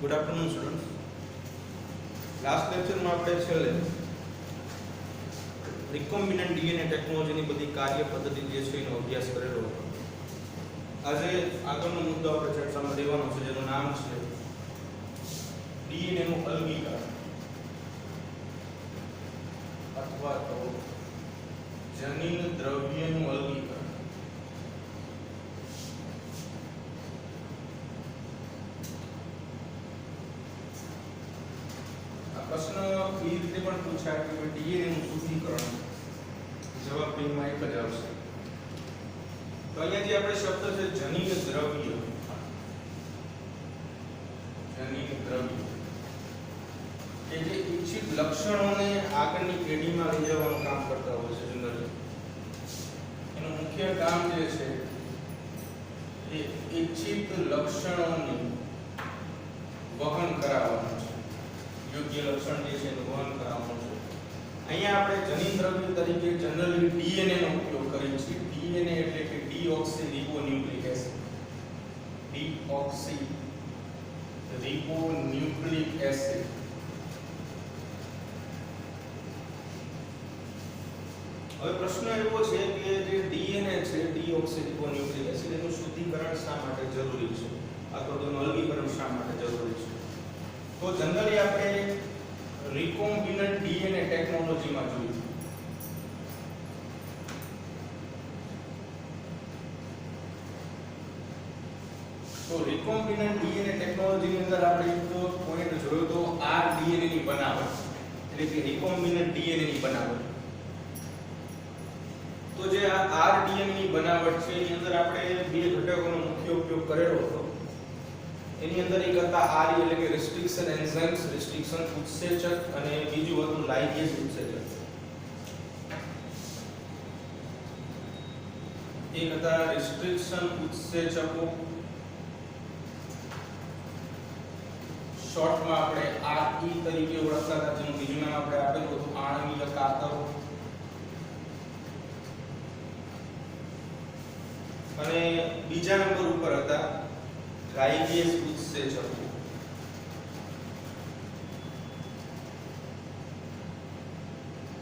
Good afternoon students. Last લેક્ચરમાં આપણે છેલ્લે રિકોમ્બિનન્ટ ડીએનએ ટેકનોલોજીની બધી કાર્ય પદ્ધતિ જે છે એનો અભ્યાસ કરેલો હતો. આજે આગળનો મુદ્દો આપણે ચર્ચામાં લેવાનો છે જેનું નામ છે ડીએનએ નું અલગીકરણ અથવા તો જનીન દ્રવ્યનું અલગીકરણ. પ્રશ્ન એ રીતે પણ પૂછાય કે ડીએનએ નું શુદ્ધિકરણ, જવાબ બેમાં એક જ આવશે. તો અહીંયા જે આપણે શબ્દ છે જનીન દ્રવ્ય, કે જે ઇચ્છિત લક્ષણોને આગળની પેઢીમાં લઈ જવાનું કામ કરતા હોય છે જનરલી. એનું મુખ્ય કામ જે છે એ ઇચ્છિત લક્ષણોનું વહન કરાવવાનું છે. યોગ્ય લક્ષણ જે છે એનું વહન કરાવવાનું છે. અહીંયા આપણે જનીન દ્રવ્ય તરીકે જનરલી ડીએનએ નો ઉપયોગ કરીએ છીએ. ડીએનએ એટલે કે ડીઓક્સીરિબોન્યુક્લિક એસિડ. ડીઓક્સીરિબોન્યુક્લિક એસિડ. હવે પ્રશ્ન એવો છે કે જે ડીએનએ છે ડીઓક્સીરિબોન્યુક્લિક એસિડ એનું શુદ્ધિકરણ શા માટે જરૂરી છે અથવા તો એનું અલગીકરણ શા માટે જરૂરી છે? તો જનરલી આપણે રિકોમ્બિનન્ટ ડીએનએ ટેકનોલોજીમાં જોયું. તો રિકોમ્બિનન્ટ ડીએનએ ટેકનોલોજીની અંદર આપણે એક પોઈન્ટ જોયો તો આરડીએનએ ની બનાવટ, એટલે કે રિકોમ્બિનન્ટ ડીએનએ ની બનાવટ. તો જે આ આરડીએનએ ની બનાવટ છે એની અંદર આપણે બે ઘટકોનો મુખ્ય ઉપયોગ કરેલો હતો. એની અંદર એક હતા આરઈ એટલે કે રિસ્ટ્રિક્શન એન્ઝાઇમ્સ, રિસ્ટ્રિક્શન ઉત્સેચક, અને બીજું હતું લાઇગેઝ ઉત્સેચક. એક હતા રિસ્ટ્રિક્શન ઉત્સેચકો, શોર્ટમાં આપણે આરઈ તરીકે ઓળખતા હતા, જેનું બીજું નામ આપણે આપેલું હતું આણ્વીય કાતરો. અને બીજા નંબર ઉપર હતા લાઇગેઝ ઉત્સેચકો,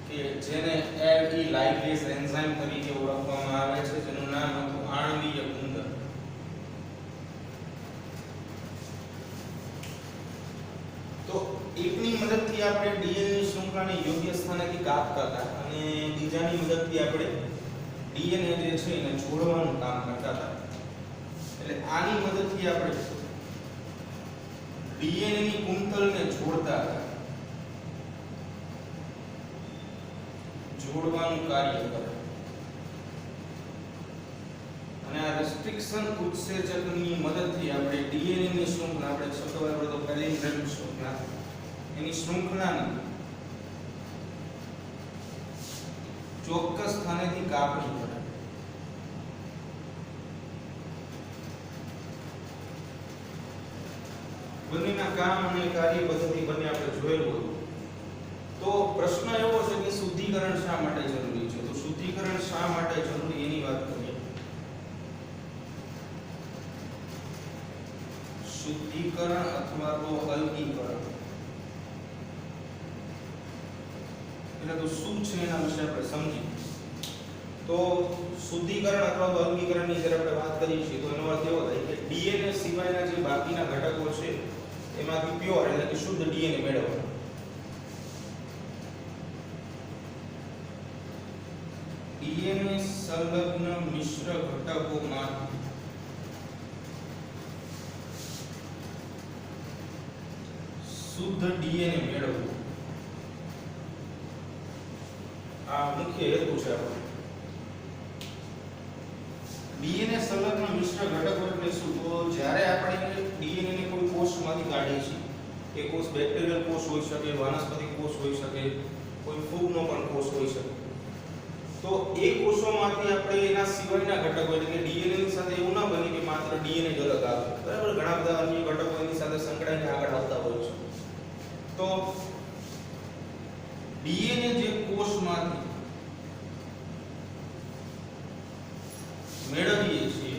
કે જેને એલઈ લાઇગેઝ એન્ઝાઇમ તરીકે ઓળખવામાં આવે છે, જેનું નામ હતું આણ્વીય ગુંદર. તો એકની મદદથી આપણે ડીએનએ ની શૃંખલાને યોગ્ય સ્થાનેથી કાપતા હતા અને બીજાની મદદથી આપણે ડીએનએ જે છે એને જોડવાનું કામ કરતા હતા. એટલે આની મદદથી આપણે ડીએનએ ની કુંતલને જોડતા હતા, જોડવાનું કાર્ય કરે. અને આ રિસ્ટ્રિક્શન ઉત્સેચકની મદદથી આપણે ડીએનએ ની શૃંખલા, આપણે શબ્દ વાપર્યો તો પેલિન્ડ્રોમ શૃંખલા, એની શૃંખલાને ચોક્કસ સ્થાનેથી કાપણી કરે. બંનેના કામ અને કાર્ય પદ્ધતિ બંને આપણે જોયેલું હતું. તો પ્રશ્ન એવો છે કે શુદ્ધિકરણ શા માટે જરૂરી છે? તો શુદ્ધિકરણ શા માટે જરૂરી એની વાત કરીએ. શુદ્ધિકરણ અથવા તો અલગીકરણ એટલે તો શું છે એના વિશે આપણે સમજીએ. તો શુદ્ધિકરણ અથવા તો અલગીકરણની જ્યારે આપણે વાત કરીએ છીએ તો એનો અર્થ એવો થાય કે ડીએનએ સિવાયના જે બાકીના ઘટકો છે એમાંથી પ્યોર એટલે કે શુદ્ધ ડીએનએ મેળવવાનું. ડીએનએ સંલગ્ન મિશ્ર ઘટકોમાંથી શુદ્ધ ડીએનએ મેળવવું, આ મુખ્ય હેતુ છે આપણો. ડીએનએ સંલગ્ન મિશ્ર ઘટકો એટલે શું? તો જ્યારે આપણે ડીએનએ ને કોઈ કોષમાંથી કાઢીએ છીએ, એ કોષ બેક્ટેરિયલ કોષ હોઈ શકે, વાનસ્પતિક કોષ હોઈ શકે, કોઈ ફૂગનો પણ કોષ હોઈ શકે. તો એ કોષોમાંથી આપણે એના સિવાયના ઘટકો એટલે કે ડીએનએ ની સાથે એવું ના બને કે માત્ર ડીએનએ જ અલગ આવે, બરાબર? ઘણા બધા અન્ય ઘટકો એની સાથે સંકળાઈને આગળ આવતા હોય છે. તો ડીએનએ જે કોષમાંથી મેળવીએ છીએ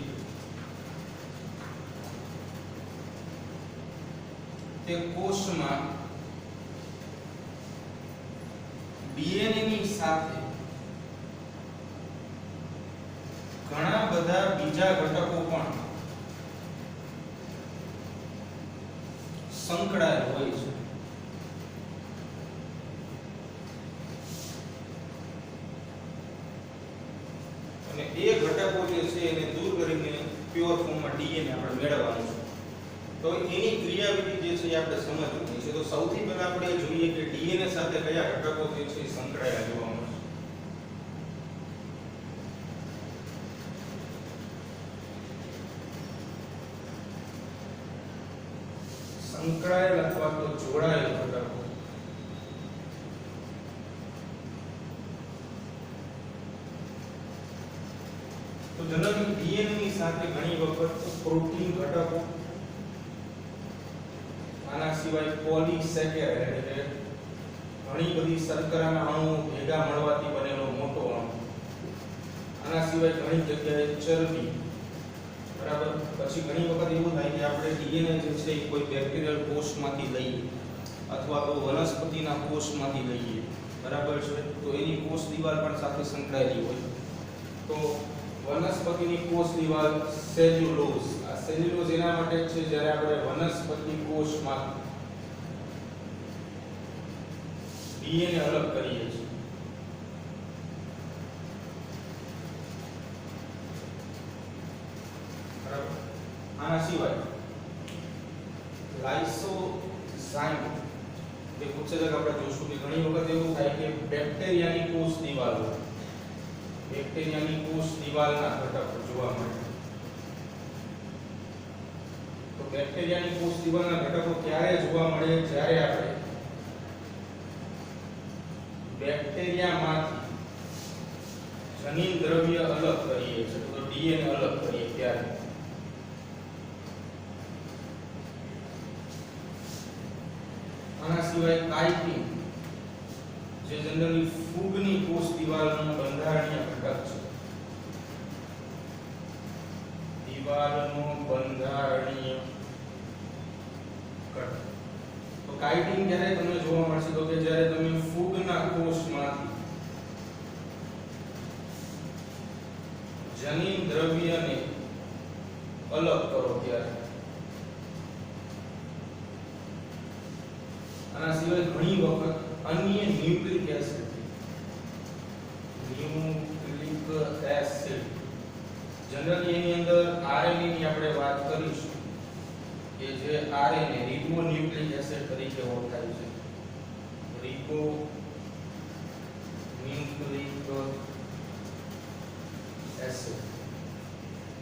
તે કોષમાં ડીએનએ ની સાથે ઘણા બધા બીજા ઘટકો પણ સંકળાયેલા હોય છે. અને એ ઘટકો જે છે એને દૂર કરીને પ્યોર ફોર્મમાં ડીએનએ આપણે મેળવવાનું છે. તો એની ક્રિયાવિધિ જે છે એ આપણે સમજવાની છે. તો સૌથી પહેલા આપણે જોઈએ કે ડીએનએ સાથે કયા ઘટકો જે છે સંકળાયેલા જોવા મળે છે. સંકળાયેલ અથવા તો જોડાયેલ ઘટકો. તો જનરલી ડીએનએ ની સાથે ઘણી વખત પ્રોટીન ઘટકો, આના સિવાય પોલીસેકેરાઇડ એટલે ઘણી બધી શર્કરાના અણુઓ ભેગા મળવાથી બનેલો મોટો અણુ, આના સિવાય ઘણી જગ્યાએ ચરબી, બરાબર. પછી ઘણી વખત એવું થાય કે આપણે ડીએનએ જે છે એ કોઈ બેક્ટેરિયલ કોષમાંથી લઈએ અથવા તો વનસ્પતિના કોષમાંથી લઈએ, બરાબર છે. તો એની કોષ દિવાલ પણ સાથે સંકળાયેલી હોય. તો વનસ્પતિની કોષ દિવાલ સેલ્યુલોઝ, આ સેલ્યુલોઝ એના માટે છે જ્યારે આપણે વનસ્પતિ કોષમાં ડીએનએ અલગ કરીએ છીએ. બરાબર. આના સિવાય લાઇસોઝાઇમ તે ઉત્સેચક આપણે જોશું કે ઘણી વખત એવું થાય કે બેક્ટેરિયાની કોષ દિવાલ, બેક્ટેરિયાની કોષ દિવાલના ઘટકો જોવા મળે. તો બેક્ટેરિયાની કોષ દિવાલના ઘટકો ક્યારે જોવા મળે? જ્યારે આપણે બેક્ટેરિયામાંથી જનીન દ્રવ્ય અલગ કરીએ છીએ, તો ડીએનએ અલગ કરીએ ત્યારે. આના સિવાય કાઇટિન જે જનરલી ફૂગની કોષ દિવાલનો બંધારણીય ઘટક છે, દિવાલનો બંધારણીય ઘટક. તો કાઇટિન ક્યારે તમને જોવા મળશે? તો કે જ્યારે તમે ફૂગના કોષમાંથી જનીન દ્રવ્યને અલગ કરો ત્યારે. આના સિવાય ઘણી વખત અન્ય ન્યુક્લિક એસિડ, જનરલી એની અંદર આરએનએ ની આપણે વાત કરીશું કે જે આરએનએ રિબોન્યુક્લિક એસિડ તરીકે ઓળખાય છે. Ribonucleic acid.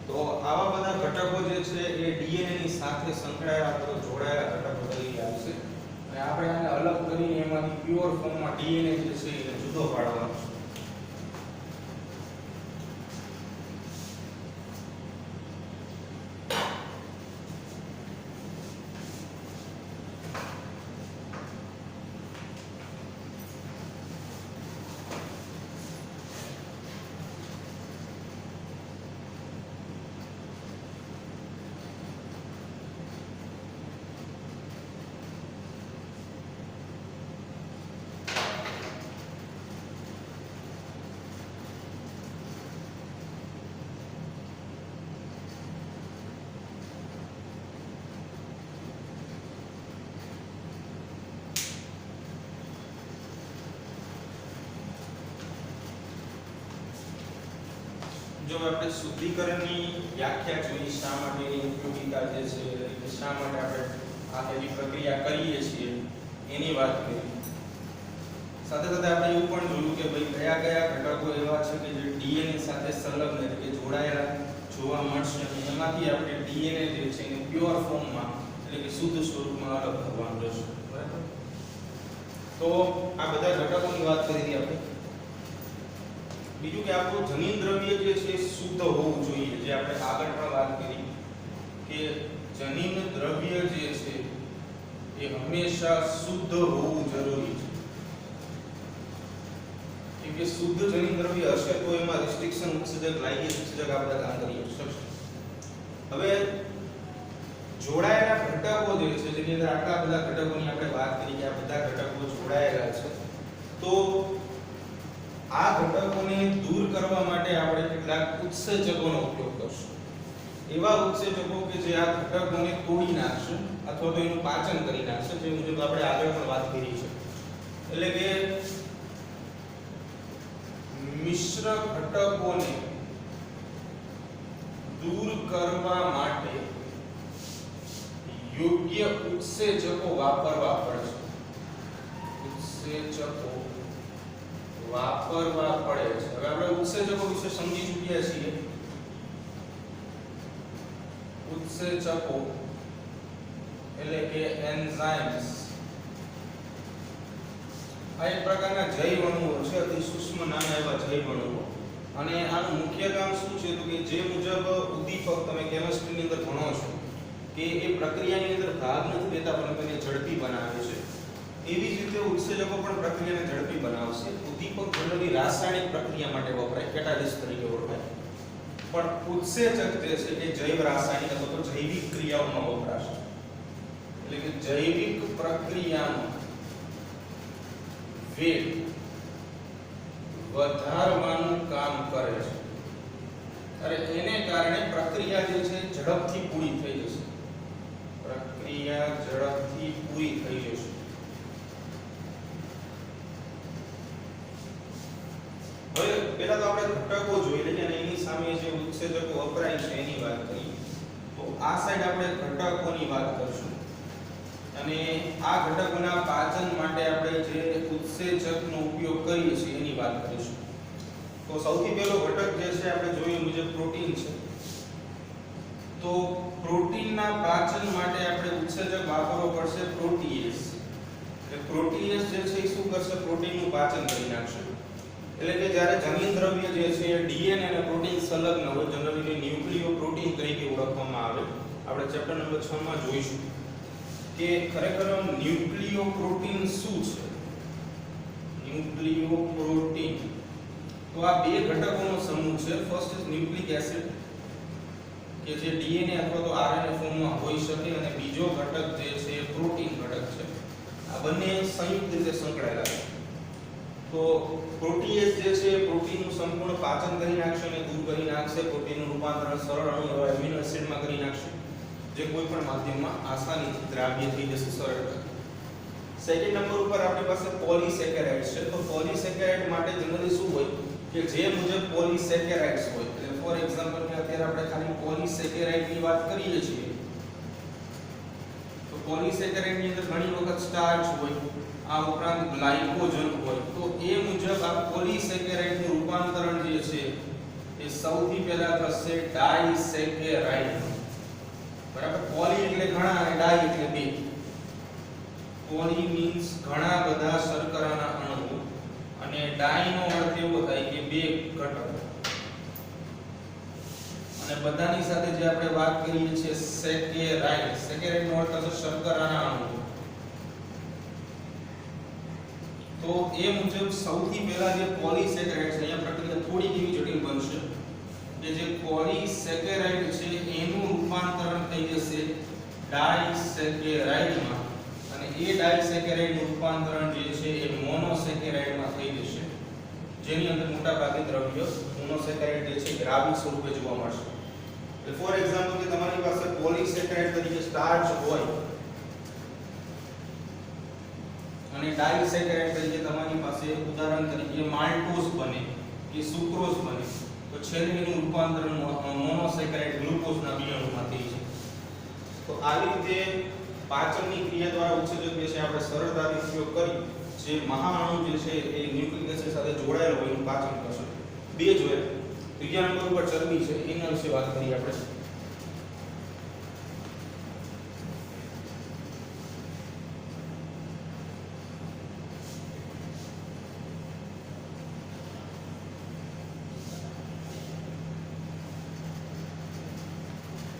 તો આવા બધા ઘટકો જે છે એ ડીએનએ ની સાથે સંકળાયેલા અથવા જોડાયેલા ઘટકો તરીકે આવશે. અને આપણે આને અલગ કરીને એમાંથી પ્યોર ફોર્મમાં ડીએનએ જે છે એને જુદો પાડવાનો છે. જો આપણે શુદ્ધિકરણની વ્યાખ્યા જોઈ, શા માટે એની ઉપયોગિતા જે છે, એટલે શા માટે આપણે આ બધી પ્રક્રિયા કરીએ છીએ એની વાત કરી. સાથે સાથે આપણે એવું પણ જોયું કે ભાઈ કયા કયા ઘટકો એવા છે કે જે ડીએનએ સાથે સંલગ્ન એટલે કે જોડાયેલા જોવા મળશે અને એમાંથી આપણે ડીએનએ જે છે એને પ્યોર ફોર્મમાં એટલે કે શુદ્ધ સ્વરૂપમાં અલગ કરવાનું રહેશે. બરાબર. તો આ બધા ઘટકોની વાત કરી હતી આપણે. બીજું કે આપણું જનીન દ્રવ્ય જે છે શુદ્ધ હોવું જોઈએ, જે આપણે આગળ પણ વાત કરી કે જનીન દ્રવ્ય જે છે એ હંમેશા શુદ્ધ હોવું જરૂરી છે. કે શુદ્ધ જનીન દ્રવ્ય હશે તો એમાં રિસ્ટ્રિક્શન ઉત્સેચક, લાઇગેજ ઉત્સેચક આપણે કામ કરી શકશે. હવે જોડાયેલા ઘટક ઘટકો જે છે જેની અંદર આટલા બધા ઘટકોની આપણે વાત કરી કે આ બધા ઘટકો જોડાયેલા છે, તો આ ઘટકોને દૂર કરવા માટે આપણે કેટલાક ઉત્સેચકોનો ઉપયોગ કરશું. એવા ઉત્સેચકો કે જે આ ઘટકોને તોડી નાખશે અથવા તો એનું પાચન કરી નાખશે, જે મુજબ આપણે આગળ પણ વાત કરી છે. એટલે કે મિશ્ર ઘટકોને દૂર કરવા માટે યોગ્ય ઉત્સેચકો વાપરવા પડે છે. ઉત્સેચકો વાપરવા પડે છે. હવે આપણે ઉત્સેચકો વિશે સમજી ચૂક્યા છીએ. ઉત્સેચકો એટલે કે એન્ઝાઇમ્સ આ એક પ્રકારના જૈવ અણુઓ છે, અતિ સૂક્ષ્મ નાના એવા જૈવ અણુઓ. અને આનું મુખ્ય કામ શું છે તો કે જે મુજબ ઉદ્દીપક તમે કેમિસ્ટ્રીની અંદર ભણો છો કે એ પ્રક્રિયાની અંદર ભાગ નથી લેતા પરંતુ એને ઝડપી બનાવે છે, એવી જ રીતે ઉત્સેચકો પણ પ્રક્રિયાને ઝડપી બનાવશે. ઉદ્દીપક જનરલી રાસાયણિક પ્રક્રિયા માટે વપરાય, કેટાલિસ્ટ તરીકે ઓળખાય, પણ ઉત્સેચક જે છે એ જૈવ રાસાયણિક અથવા તો જૈવિક ક્રિયાઓમાં વપરાશે. એટલે કે જૈવિક પ્રક્રિયાનો વેગ વધારવાનું કામ કરે છે. અરે એને કારણે પ્રક્રિયા જે છે ઝડપથી પૂરી થઈ જશે. પ્રક્રિયા ઝડપથી પૂરી થઈ જશે. હવે પહેલા તો આપણે ઘટકો જોઈ લઈએ અને એની સામે જે ઉત્સેચકો વપરાય છે એની વાત કરીએ. તો આ સાઈડ આપણે ઘટકોની વાત કરશું અને આ ઘટકોના પાચન માટે આપણે જે ઉત્સેચકનો ઉપયોગ કરીએ છીએ એની વાત કરીશું. તો સૌથી પહેલો ઘટક જે છે આપણે જોઈએ મુજબ પ્રોટીન છે. તો પ્રોટીનના પાચન માટે આપણે ઉત્સેચક વાપરવો પડશે પ્રોટીએઝ. એટલે પ્રોટીએઝ જે છે એ શું કરશે? પ્રોટીનનું પાચન કરી નાખશે. એટલે કે જ્યારે જનીન દ્રવ્ય જે છે ડીએનએ અને પ્રોટીન સંલગ્ન હોય, જનરલી ન્યુક્લિયોપ્રોટીન તરીકે ઓળખવામાં આવે. આપણે ચેપ્ટર નંબર 6 માં જોઈશું કે ખરેખર ન્યુક્લિયોપ્રોટીન શું છે. ન્યુક્લિયોપ્રોટીન તો આ બે ઘટકોનો સમૂહ છે. ફર્સ્ટ ઇઝ ન્યુક્લિક એસિડ કે જે ડીએનએ અથવા તો આરએનએ ફોર્મમાં હોઈ શકે, અને બીજો ઘટક જે છે પ્રોટીન ઘટક છે. આ બંને સંયુક્ત રીતે સંકળાયેલા છે. તો પ્રોટીએઝ જે છે પ્રોટીનનું સંપૂર્ણ પાચન કરી નાખશે અને દૂર કરી નાખશે. પ્રોટીનનું રૂપાંતરણ સરળ અણુ એવા એમિનો એસિડમાં કરી નાખશે, જે કોઈ પણ માધ્યમમાં આસાનીથી દ્રાવ્ય થઈ જશે સરળતાથી. સેકન્ડ નંબર ઉપર આપણી પાસે પોલીસેકેરાઇડ્સ છે. તો પોલીસેકેરાઇડ માટે જનરલી શું હોય કે જે મુજબ પોલીસેકેરાઇડ્સ હોય, એટલે ફોર એક્ઝામ્પલ કે અત્યારે આપણે ખાલી પોલીસેકેરાઇડની વાત કરીએ છીએ, તો પોલીસેકેરાઇડની અંદર ઘણી વખત સ્ટાર્ચ હોય, આ ઉપરાંત ગ્લાયકોજન હોય. તો એ મુજબ આ પોલીસેકેરાઇડનું રૂપાંતરણ જે છે એ સૌથી પહેલા થશે ડાઇસેકેરાઇડ. બરાબર? પોલી એટલે ઘણા અને ડાઈ એટલે બે. પોલી મીન્સ ઘણા બધા શર્કરાના અણુઓ અને ડાઈ નો અર્થ એવો થાય કે બે ઘટકો. અને બધાની સાથે જે આપણે વાત કરીએ છીએ સેકેરાઇડ, સેકેરાઇડ નો અર્થ થશે શર્કરાના અણુઓ. તો એ મુજબ સૌથી પહેલા જે પોલીસેકેરાઇડ છે, અહીંયા પ્રક્રિયા થોડી કેવી જટિલ બનશે કે જે પોલીસેકેરાઇડ છે એનું રૂપાંતરણ થઈ જશે ડાઇસેકેરાઇડમાં, અને એ ડાઇસેકેરાઇડનું રૂપાંતરણ જે છે એ મોનોસેકેરાઇડમાં થઈ જશે, જેની અંદર મોટા ભાગે દ્રવ્ય મોનોસેકેરાઇડ જે છે દ્રાવક સ્વરૂપે જોવા મળશે. એટલે ફોર એક્ઝામ્પલ કે તમારી પાસે પોલીસેકેરાઇડ તરીકે સ્ટાર્ચ હોય અને ડાઇસેકેરાઇડ તરીકે તમારી પાસે ઉદાહરણ તરીકે માલ્ટોઝ બને કે સુક્રોઝ બને, તો છેલ્લે એનું રૂપાંતરણ મોનોસેકેરાઇડ ગ્લુકોઝના બીજાણુમાં થઈ છે. તો આવી રીતે પાચનની ક્રિયા દ્વારા ઉત્સેચક જે છે આપણે સરળતાથી ઉપયોગ કરી જે મહાઅણુ જે છે એ ન્યુક્લિક એસિડ સાથે જોડાયેલો હોય એનું પાચન કરશે. બે જોઈએ. ત્રીજા નંબર ઉપર ચરબી છે, એના વિશે વાત કરીએ આપણે.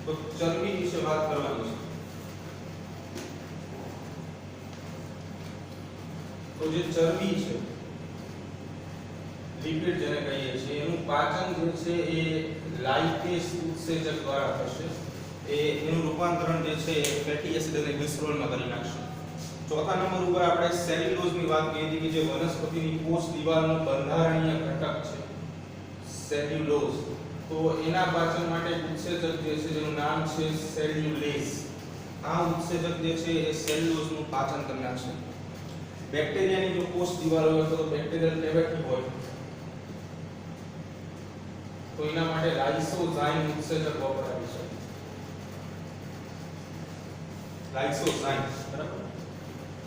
તો ચરબી વિશે વાત કરવાની છે. તો જે ચરબી છે, લિપિડ જેને કહીએ છીએ, એનું પાચન જે છે એ લાઇપેઝ ઉત્સેચક દ્વારા થશે. એનું રૂપાંતરણ જે છે એ ફેટી એસિડ અને ગ્લિસરોલમાં કરી નાખશે. ચોથા નંબર ઉપર આપણે સેલ્યુલોઝની વાત કરી હતી કે જે વનસ્પતિની કોષ દિવાલનો બંધારણીય ઘટક છે સેલ્યુલોઝ. તો એના પાચન માટે ઉત્સેચક જે છે જેનું નામ છે સેલ્યુલેઝ. આ ઉત્સેચક જે છે એ સેલ્યુલોઝનું પાચન કરી નાખશે. બેક્ટેરિયાની જો કોષ દિવાલ હોય તો બેક્ટેરિયલ કેવિટી હોય તો એના માટે લાઇસોઝાઇમ ઉત્સેચક વપરાય છે. લાઇસોઝાઇમ બરાબર.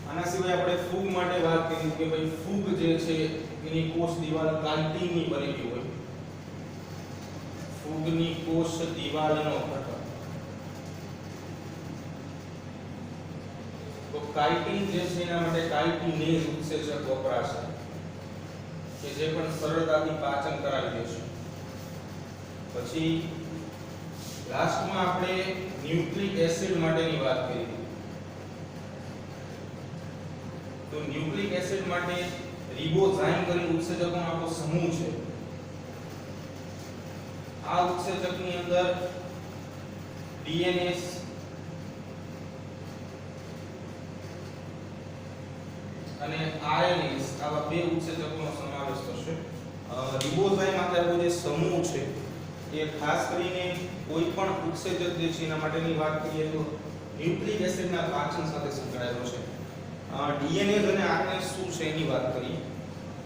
આના સિવાય આપણે ફૂગ માટે વાત કરી કે ભાઈ ફૂગ જે છે એની કોષ દિવાલ કાઇટિનની બનેલી હોય. ફૂગની કોષ દિવાલનો ઘટક તો કાઇટિન જે છે એના માટે કાઇટિનેઝ ઉત્સેચક વપરાશે કે જે પણ સરળતાથી પાચન કરાવી દેશે. પછી લાસ્ટમાં આપણે ન્યુક્લિક એસિડ માટેની વાત કરી. તો ન્યુક્લિક એસિડ માટે રિબોઝાઇમ કરીને ઉત્સેચકોનો આખો સમૂહ છે. આ ઉત્સેચકની અંદર ડીએનએસ અને આરએનએસ આવા બે ઉત્સેચકોનો સમાવેશ થશે. રિબોઝાઇમ આખો જે સમૂહ છે એ ખાસ કરીને કોઈ પણ ઉત્સેચક જે છે એના માટેની વાત કરીએ તો ન્યુક્લિક એસિડના પાચન સાથે સંકળાયેલો છે. ડીએનએસ અને આરએનએસ શું છે એની વાત કરીએ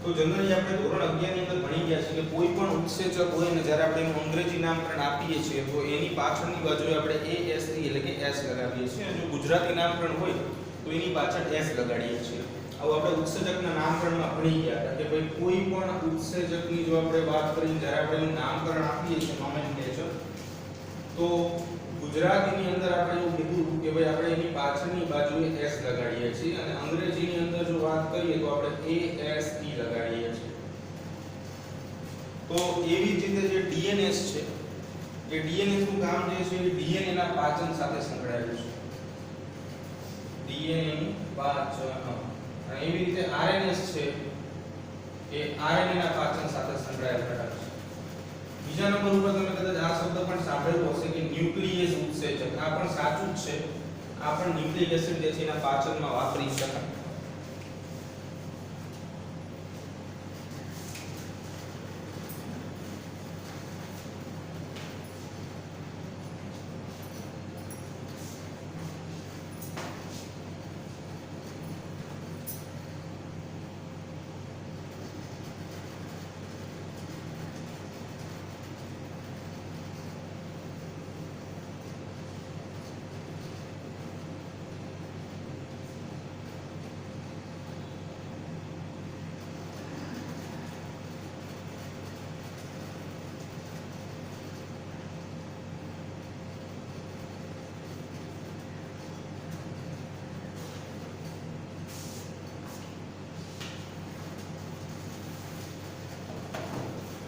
તો જનરલી આપણે ધોરણ 11 ની અંદર ભણી ગયા છીએ કે કોઈ પણ ઉત્સેચક હોય ને જ્યારે આપણે એનું અંગ્રેજી નામકરણ આપીએ છીએ તો એની પાછળની બાજુએ આપણે ASE એટલે કે S લગાવીએ છીએ. અને જો ગુજરાતી નામકરણ હોય તો એની પાછળ S લગાડીએ છીએ. આવું આપણે ઉત્સેચકના નામકરણમાં ભણી ગયા હતા કે ભાઈ કોઈ પણ ઉત્સેચકની જો આપણે વાત કરીએ જ્યારે આપણે એનું નામકરણ આપીએ છીએ નોમેનક્લેચર તો ગુજરાતીની અંદર આપણે એવું કીધું કે ભાઈ આપણે એની પાછળની બાજુએ S લગાડીએ છીએ અને અંગ્રેજીની અંદર જો વાત કરીએ તો આપણે ASE લગાડીએ છીએ. તો એવી જ રીતે જે DNS છે એ DNS નું કામ જે છે એ DNA ના પાચન સાથે સંકળાયેલું છે. DNA નું પાચન. અને એવી રીતે RNS છે એ RNA ના પાચન સાથે સંકળાયેલ ઘટક છે. બીજા નંબર ઉપર તમે કદાચ આ શબ્દ પણ સાંભળેલો હશે કે ન્યુક્લિયેઝ ઉત્સેચક. આ પણ સાચું જ છે. આ પણ ન્યુક્લિક એસિડ જે છે એના પાચનમાં વાપરી શકાય.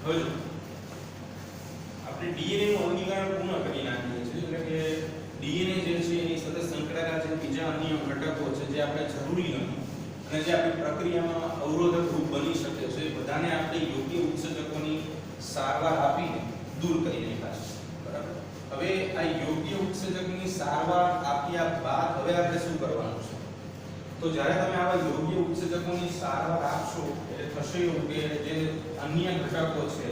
હવે આપણે ડીએનએ નું વર્ગીકરણ પૂર્ણ કરી નાખીએ છીએ. એટલે કે ડીએનએ જે છે એની સાથે સંકળાયેલા જે બીજા અન્ય ઘટકો છે જે આપણે જરૂરી નથી અને જે આપણી પ્રક્રિયામાં અવરોધક રૂપ બની શકે છે એ બધાને આપણે યોગ્ય ઉત્સેચકોની સારવાર આપીને દૂર કરી નાખ્યા છે. બરાબર. હવે આ યોગ્ય ઉત્સેચકની સારવાર આપ્યા બાદ હવે આપણે શું કરવાનું છે? તો જ્યારે તમે આવા યોગ્ય ઉત્સેચકોની સારવાર આપશો એટલે થશે એવું કે જે અન્ય ઘટકો છે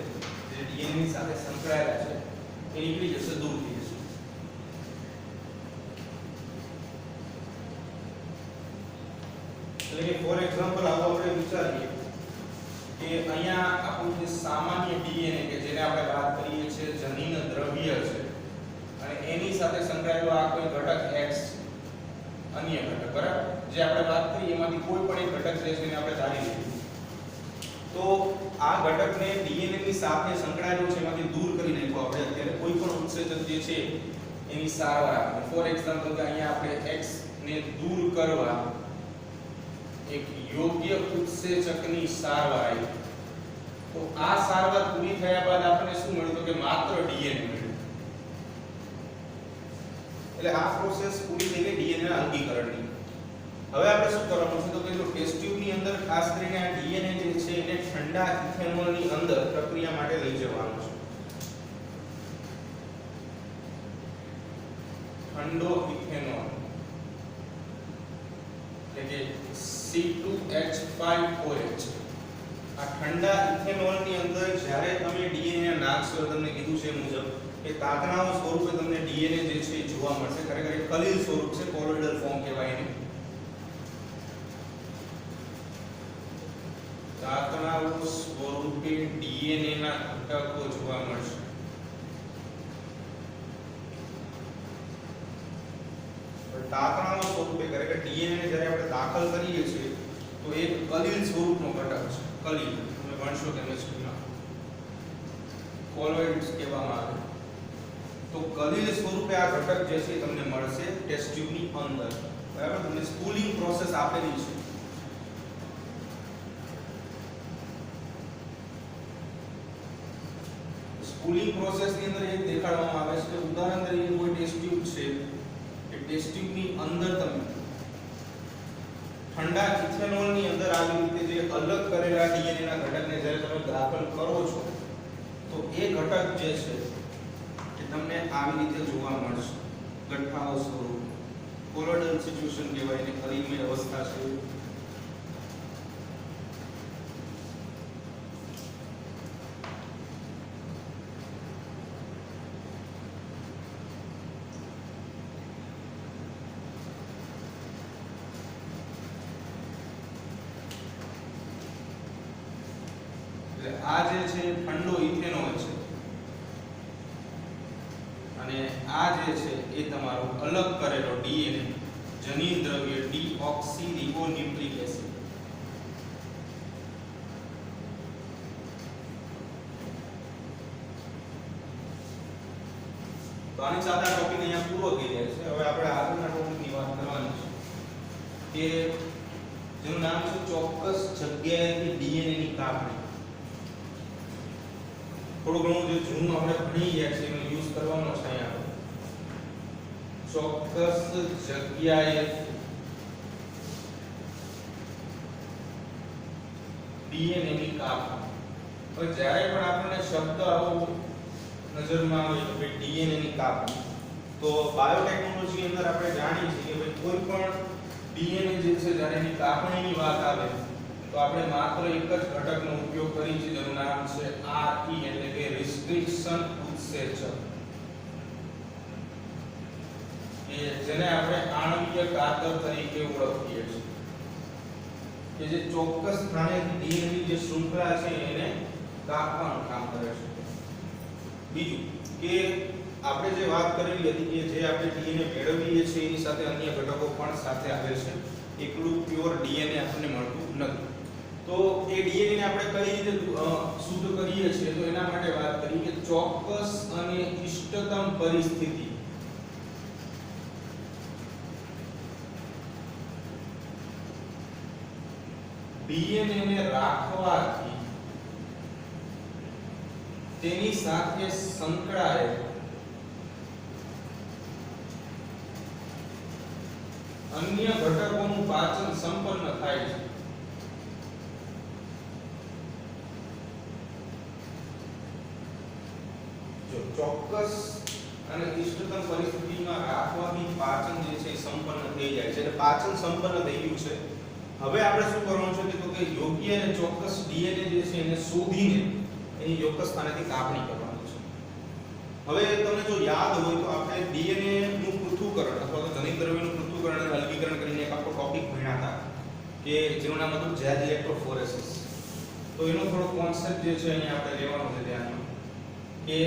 જે ડીએનએ ની સાથે સંકળાયેલા છે એ નીકળી જશે, દૂર થઈ જશે. એટલે કે ફોર એક્ઝામ્પલ આવો આપણે વિચારીએ કે અહીંયા આપણું જે સામાન્ય ડીએનએ કે જેને આપણે વાત કરીએ છીએ જનીન દ્રવ્ય છે અને એની સાથે સંકળાયેલો આ કોઈ ઘટક X અન્ય ઘટક, બરાબર, જે આપણે વાત કરી એમાંથી કોઈ પણ એક ઘટક છે જેને આપણે ધારી લઈએ તો આ ઘટકને ડીએનએ ની સાથે સંકળાયેલો છે એમાંથી દૂર કરી નાખો આપણે અત્યારે કોઈ પણ ઉત્સેચક જે છે એની સારવાર આપે. ફોર એક્ઝામ્પલ કે અહીંયા આપણે X ને દૂર કરવા એક યોગ્ય ઉત્સેચકની સારવાર આવી. તો આ સારવાર પૂરી થયા બાદ આપણને શું મળ્યું? તો કે માત્ર ડીએનએ મળ્યું. એટલે આ પ્રોસેસ પૂરી થઈ ગઈ ડીએનએ ના અલગીકરણની. હવે આપણે શું કરવાનું છે? તો કે જો ટેસ્ટ ટ્યુબ ની અંદર ખાસ કરીને આ ડીએનએ જે છે એને ઠંડા ઇથેનોલ ની અંદર પ્રક્રિયા માટે લઈ જવાનું છે. ઠંડો ઇથેનોલ એટલે કે C2H5OH આ ઠંડા ઇથેનોલ ની અંદર જ્યારે તમે ડીએનએ નાખશો તમને કીધું છે મુજબ કે તાતણાઓ સ્વરૂપે તમને ડીએનએ જે છે એ જોવા મળશે ખરેખર એક કલીલ સ્વરૂપ છે કોલોઈડલ ફોર્મ કહેવાય એને તાતણાઓ સ્વરૂપે ડીએનએ ના ઘટકો જોવા મળશે તાતણાઓ સ્વરૂપે ખરેખર ડીએનએ ને જ્યારે આપણે દાખલ કરીએ છીએ તો એક કલીલ સ્વરૂપનો ઘટક છે કલીલ તમે ભણશો કેમિસ્ટ્રીમાં કોલોઇડ્સ કહેવામાં આવે તો કલીલ સ્વરૂપે આ ઘટક જે છે તમને મળશે ટેસ્ટ ટ્યુબની અંદર બરાબર તમને સ્પૂલિંગ પ્રોસેસ આપેલી છે સ્પૂલિંગ પ્રોસેસ ની અંદર એક દેખાડવામાં આવે છે કે ઉદાહરણ તરીકે કોઈ ટેસ્ટ ટ્યુબ છે એ ટેસ્ટ ટ્યુબ ની અંદર તમે ઠંડા ઇથેનોલ ની અંદર આવી રીતે જે અલગ કરેલા ડીએનએ ના ઘટકને જ્યારે તમે દાખલ કરો છો તો એ ઘટક જે છે એ તમને આવી રીતે જોવા મળશે ગઠ્ઠાઓ સ્વરૂપ કોલોઈડલ સિચ્યુએશન કહેવાય એને કલીલમય અવસ્થા છે આ જે છે ઠંડો ઇથેનોલ છે અને આ જે છે એ તમારો અલગ કરેલો ડીએનએ જનીન દ્રવ્ય ડીઓક્સીરિબોન્યુક્લિક એસિડ તો આની સાથે ટોપિક અહીંયા પૂરો થઈ જાય છે હવે આપણે આગળના ટોપિકની વાત કરવાની છે કે જેનું નામ છે ચોક્કસ જગ્યાએથી ડીએનએ ની કાપણી થોડું ઘણું જે જૂનું આપણે ભણી ગયા છે એનો યુઝ કરવાનો છે અહીંયા ચોક્કસ જગ્યાએ ડીએનએ ની કાપણી હવે જ્યારે પણ આપણને શબ્દ આવો નજરમાં આવે કે ભાઈ ડીએનએ ની કાપણી તો બાયોટેકનોલોજી ની અંદર આપણે જાણીએ છીએ કે ભાઈ કોઈ પણ ડીએનએ જે છે જ્યારે એની કાપણીની વાત આવે તો આપણે માત્ર એક જ ઘટકનો ઉપયોગ કરીએ છીએ જેનું નામ છે RE એટલે કે રિસ્ટ્રિક્શન ઉત્સેચક કે જેને આપણે આણ્વિય કાતર તરીકે ઓળખીએ છીએ કે જે ચોક્કસ સ્થાને ડીએનએ ની જે શૃંખલા છે એને કાપવાનું કામ કરે છે બીજું કે આપણે જે વાત કરેલી હતી કે જે આપણે ડીએનએ મેળવીએ છીએ એની સાથે અન્ય ઘટકો પણ સાથે આવે છે એકલું પ્યોર ડીએનએ આપણને મળતું નથી તો એ ડીએનએ ને આપણે કઈ રીતે શુદ્ધ કરીએ છીએ તો એના માટે વાત કરી કે ચોક્કસ અને ઇષ્ટતમ પરિસ્થિતિ ડીએનએ ને રાખવાથી તેની સાથે સંકળાયેલ અન્ય ઘટકોનું પાચન સંપન્ન થાય છે જો ચોક્કસ અને ઇષ્ટતમ પરિસ્થિતિમાં રાખવાથી પાચન જે છે સંપન્ન થઈ જાય છે એટલે પાચન સંપન્ન થઈ ગયું છે હવે આપણે શું કરવાનું છે તો કે યોગ્ય અને ચોક્કસ ડીએનએ જે છે એને શોધીને એની ચોક્કસ સ્થાનેથી કાપણી કરવાની છે હવે તમને જો યાદ હોય તો આપણે ડીએનએ નું પૃથ્થકરણ અથવા તો જનીન દ્રવ્યનું પૃથ્થકરણ અને અલગીકરણ કરીને એક આખો ટોપિક ભણ્યા હતા કે જેનું નામ હતું જેલ ઇલેક્ટ્રોફોરેસિસ તો એનો થોડો કોન્સેપ્ટ જે છે અહીંયા આપણે લેવાનો છે ધ્યાનમાં કે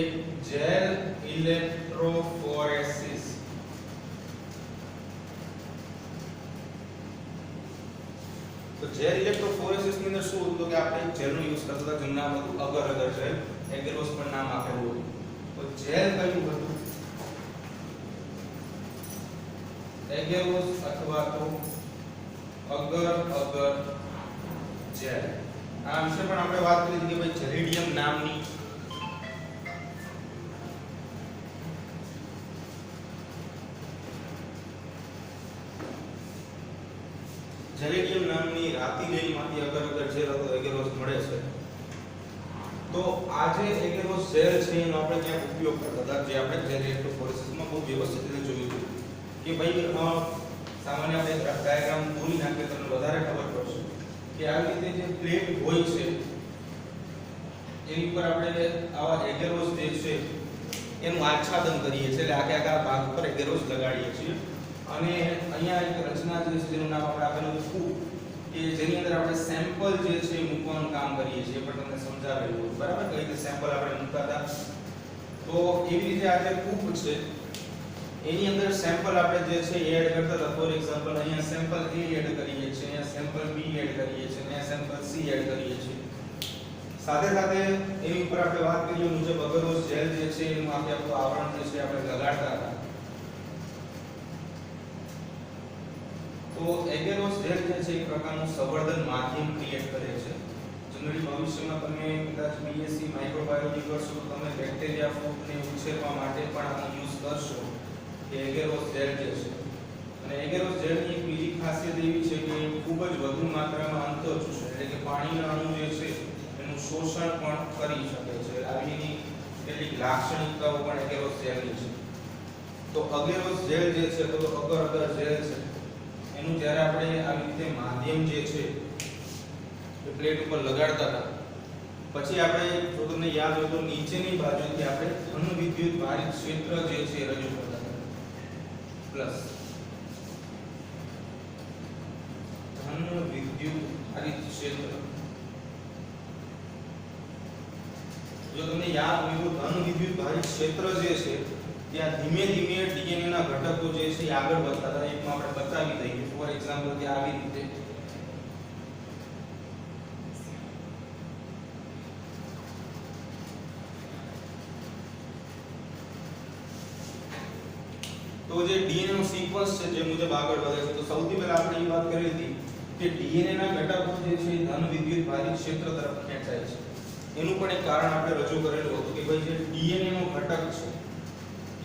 જેલ ઇલેક્ટ્રોફોરેસિસ તો જેલ ઇલેક્ટ્રોફોરેસિસ ની અંદર શું હતું કે આપણે એક જેલનો યુઝ કરતા હતા જેનું નામ હતું અગર અગર જેલ એગેરોસ પણ નામ આપેલું હતું તો જેલ કયું હતું એગેરોસ અથવા તો અગર અગર જેલ આ વિશે પણ આપણે વાત કરી હતી કે ભાઈ જેલિડિયમ નામની જેલિડિયમ નામની રાતિલેયમાંથી અગર અગર જેલ હતો એગેરોસ મળે છે તો આ જે એગેરોસ જેલ છે એનો આપણે ક્યાં ઉપયોગ કરતા હતા જે આપણે જેલ ઇલેક્ટ્રોફોરેસિસમાં બહુ વ્યવસ્થિત રીતે જોયું હતું કે ભાઈ સામાન્ય આપણે ડાયાગ્રામ દોરી નાખીએ તો તમને વધારે ખબર પડશે કે આવી રીતે જે પ્લેટ હોય છે એની ઉપર આપણે આવા એગેરોસ જે છે એનું આચ્છાદન કરીએ છીએ, એટલે આખે આખા ભાગ પર એગેરોસ લગાડીએ છીએ અને અહીંયા એક રચના જે છે જેનું નામ આપણે આપેલું ફૂ કે જેની અંદર આપણે સેમ્પલ જે છે મૂકવાનું કામ કરીએ છીએ, પણ તમને સમજાવેલું બરાબર કઈ રીતે સેમ્પલ આપણે મૂકતા. તો એવી રીતે આ જે ફૂ છે એની અંદર સેમ્પલ આપણે જે છે એડ કરતા હતા. ફોર એક્ઝામ્પલ અહીંયા સેમ્પલ A એડ કરીએ છીએ, અહીંયા સેમ્પલ B એડ કરીએ છીએ, અહીંયા સેમ્પલ C એડ કરીએ છીએ. સાથે સાથે એની ઉપર આપણે વાત કરીએ મુજબ અગરોસ જેલ જે છે એનું આખું આવરણ જે છે આપણે લગાડતા હતા. તો એગેરોસ જેલ જે છે એક પ્રકારનું સંવર્ધન માધ્યમ ક્રિએટ કરે છે. જનરલી ભવિષ્યમાં તમે કદાચ BSc માઇક્રોબાયોલોજી કરશો તો તમે બેક્ટેરિયા ફૂગને ઉછેરવા માટે પણ આનો યુઝ કરશો કે એગેરોસ જેલ જે છે. અને એગેરોસ જેલની એક બીજી ખાસિયત એવી છે કે ખૂબ જ વધુ માત્રામાં અંતઃચુષણ એટલે કે પાણીના અણુ જે છે એનું શોષણ પણ કરી શકે છે. આવીની કેટલીક લાક્ષણિકતાઓ પણ એગેરોસ જેલની છે. તો અગેરોસ જેલ જે છે તો અગર જેલ છે એનું જ્યારે આપણે આવી રીતે માધ્યમ જે છે એ પ્લેટ ઉપર લગાડતા હતા પછી આપણે જો તમને યાદ હોય તો નીચેની બાજુથી આપણે ધન વિદ્યુત ભારિત ક્ષેત્ર જે છે રજૂ કરતા હતા પ્લસ ધન વિદ્યુત ભારિત ક્ષેત્ર. જો તમને યાદ હોય તો ધન વિદ્યુત ભારિત ક્ષેત્ર જે છે ત્યાં ધીમે ધીમે ડીએનએ ના ઘટકો જે છે એ આગળ વધતા હતા. એકમાં આપણે બતાવી દઈએ ફોર એક્ઝામ્પલ કે આવી રીતે તો જે ડીએનએ નો સિક્વન્સ છે જે મુજબ આગળ વધે છે. તો સૌથી પહેલા આપણે એ વાત કરી હતી કે ડીએનએ ના ઘટકો જે છે ધન વિદ્યુત ભારિત ક્ષેત્ર તરફ ખેંચાય છે. એનું પણ એક કારણ આપણે રજૂ કરેલું હતું કે ભાઈ જે ડીએનએ નો ઘટક છે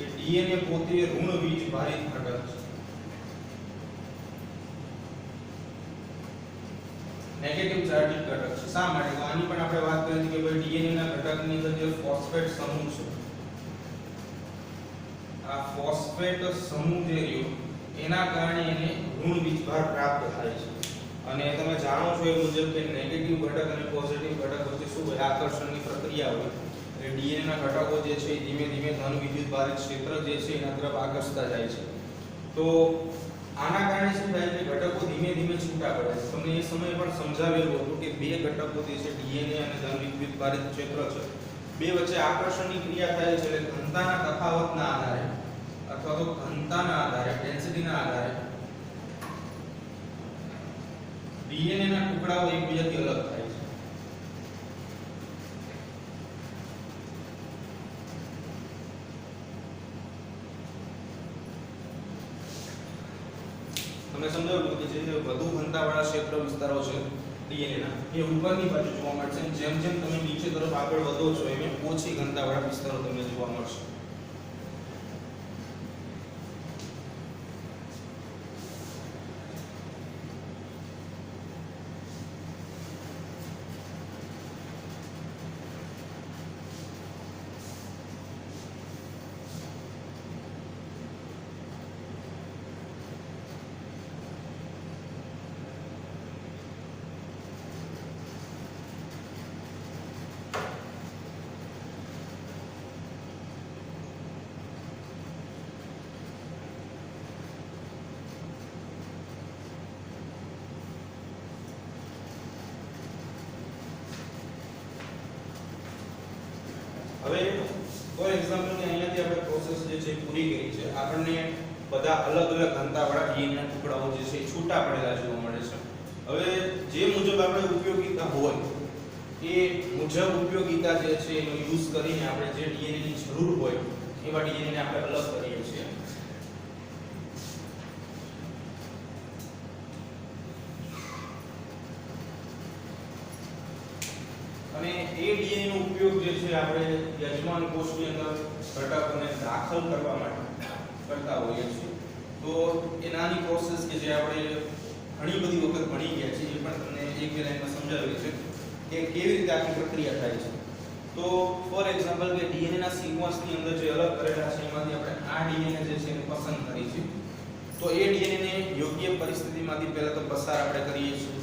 એ ડીએનએ પોતે ઋણ વીજ ભારિત ઘટક છે, નેગેટિવ ચાર્જ ઘટક છે. શા માટે? તો આની પણ આપણે વાત કરી હતી કે ભાઈ ડીએનએ ના ઘટકની અંદર જે ફોસ્ફેટ સમૂહ છે આ ફોસ્ફેટ સમૂહ જે રહ્યો એના કારણે એને ઋણ વીજભાર પ્રાપ્ત થાય છે. અને તમે જાણો છો એ મુજબ કે નેગેટિવ ઘટક અને પોઝિટિવ ઘટક વચ્ચે શું હોય આકર્ષણની પ્રક્રિયા હોય. એટલે ડીએનએ ના ઘટકો જે છે ધીમે ધીમે ધન વિદ્યુત ભારિત ક્ષેત્ર જે છે એના તરફ આકર્ષતા જાય છે. તો આના કારણે શું થાય કે ઘટકો ધીમે ધીમે છૂટા પડે છે. તમને એ સમયે પણ સમજાવેલું હતું કે બે ઘટકો જે છે ડીએનએ અને ધન વિદ્યુત ભારિત ક્ષેત્ર છે બે વચ્ચે આકર્ષણની ક્રિયા થાય છે. એટલે ઘનતાના તફાવતના આધારે અથવા તો ઘનતાના આધારે ડેન્સિટીના આધારે ડીએનએ ના ટુકડાઓ એકબીજાથી અલગ થાય છે. તમને સમજાવ્યું કે જે વધુ ઘનતાવાળા ક્ષેત્ર વિસ્તારો છે ડીએનએ ના એ ઉપરની બાજુ જોવા મળશે. જેમ જેમ તમે નીચે તરફ આગળ વધો છો એમ ઓછી ઘનતાવાળા વિસ્તારો તમને જોવા મળશે. હવે ફોર એક્ઝામ્પલ કે અહીંયાથી આપણે પ્રોસેસ જે છે પૂરી કરી છે. આપણને બધા અલગ અલગ ઘનતાવાળા ડીએનએ ના ટુકડાઓ જે છે છૂટા પડેલા જોવા મળે છે. હવે જે મુજબ આપણે ઉપયોગિતા હોય એ મુજબ ઉપયોગિતા જે છે એનો યુઝ કરીને આપણે જે ડીએનએ ની જરૂર હોય એવા ડીએનએ ને આપણે અલગ કરીએ છીએ. અને એ ડીએનએ નો ઉપયોગ જે છે આપણે યજમાન કોષની અંદર ઘટકોને દાખલ કરવા માટે કરતા હોઈએ છીએ. તો એ નાની પ્રોસેસ કે જે આપણે ઘણી બધી વખત ભણી ગયા છે એ પણ તમને એક બે લાઈનમાં સમજાવી છે કે કેવી રીતે આખી પ્રક્રિયા થાય છે. તો ફોર એક્ઝામ્પલ કે ડીએનએ ના સિક્વન્સની અંદર જે અલગ કરેલા છે એમાંથી આપણે આ ડીએનએ જે છે એને પસંદ કરી છે પરિસ્થિતિમાંથી પહેલા તો પસાર આપણે કરીએ છીએ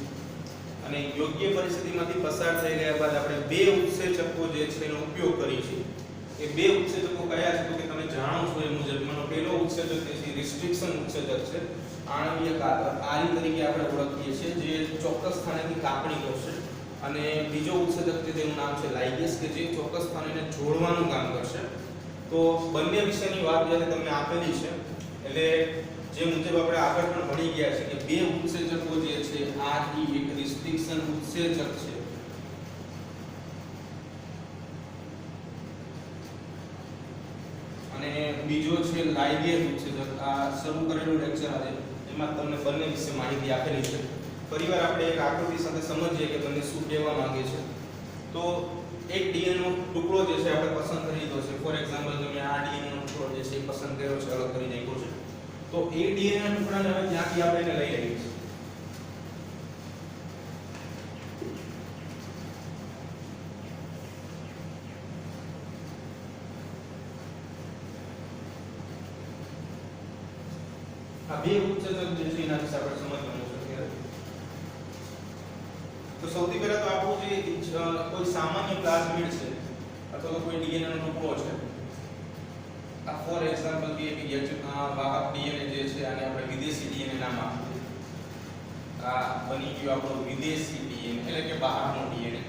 અને યોગ્ય પરિસ્થિતિમાંથી પસાર થઈ ગયા બાદ આપણે બે ઉત્સેચકો જે છે એનો ઉપયોગ કરીએ છીએ. એ બે ઉત્સેચકો કયા છે તો કે તમે જાણો છો એ મુજબ મનો પહેલો ઉત્સેચક જે છે રિસ્ટ્રિક્શન ઉત્સેચક છે. આણ્વીય કાતર આરી તરીકે આપણે ઓળખીએ છીએ જે ચોક્કસ સ્થાનેથી કાપણી કરશે અને બીજો ઉત્સેચક છે તેનું નામ છે લાઇગેસ કે જે ચોક્કસ સ્થાનને જોડવાનું કામ કરશે. તો બંને વિશેની વાત જ્યારે તમને આપેલી છે એટલે જે મુજબ આપણે આગળ પણ ભણી ગયા છે કે બે ઉત્સેચકો જે છે આર એક રિસ્ટ્રિક્શન ઉત્સેચક છે અને બીજો છે લાઇગેસ ઉત્સેચક. આ શરૂ કરેલું લેક્ચર આજે એમાં તમને બંને વિશે માહિતી આપેલી છે. ફરીવાર આપણે એક આકૃતિ સાથે સમજીએ કે તમને શું કહેવા માંગે છે. તો એક ડીએનએ નો ટુકડો જે છે આપણે પસંદ કરી લીધો છે. ફોર એક્ઝામ્પલ તમે આ ડીએનએ નો ટુકડો જે છે એ પસંદ કર્યો છે, અલગ કરી નાખ્યો છે. તો એ ડીએનએ ના ટુકડાને હવે ત્યાંથી આપણે એને લઈ લઈએ છીએ. આ બે ઉત્સેચક જે છે એના વિશે આપણે સમજવાનું છે. તો સૌથી પહેલા તો આપણું જે કોઈ સામાન્ય પ્લાઝમિડ છે અથવા તો કોઈ ડીએનએ નો ટુકડો છે, આ ફોર એક્ઝામ્પલ કે વાહક ડીએનએ જે છે આને આપણે વિદેશી ડીએનએ નામ આપ્યું. આ બની ગયું આપણું વિદેશી ડીએનએ એટલે કે બહારનો ડીએનએ.